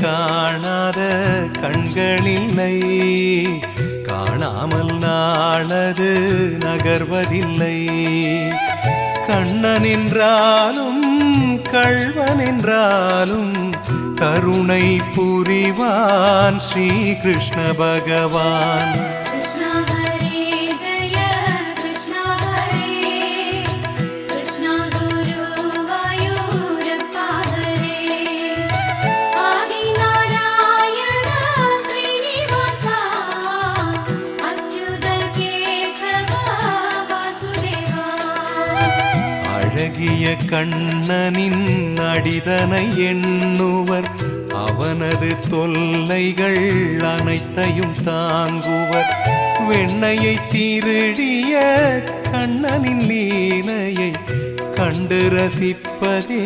காணாத கண்களில்லை, காணாமல் நாளது நகர்வதில்லை. கண்ணன் என்றாலும் கள்வன் என்றாலும் கருணை புரிவான் ஸ்ரீ கிருஷ்ண பகவான். அழகிய கண்ணனின் அடிதனை எண்ணுவர், அவனது தொல்லைகள் அனைத்தையும் தாங்குவர். வெண்ணையை திருடிய கண்ணனின் லீலையை கண்டு ரசிப்பதே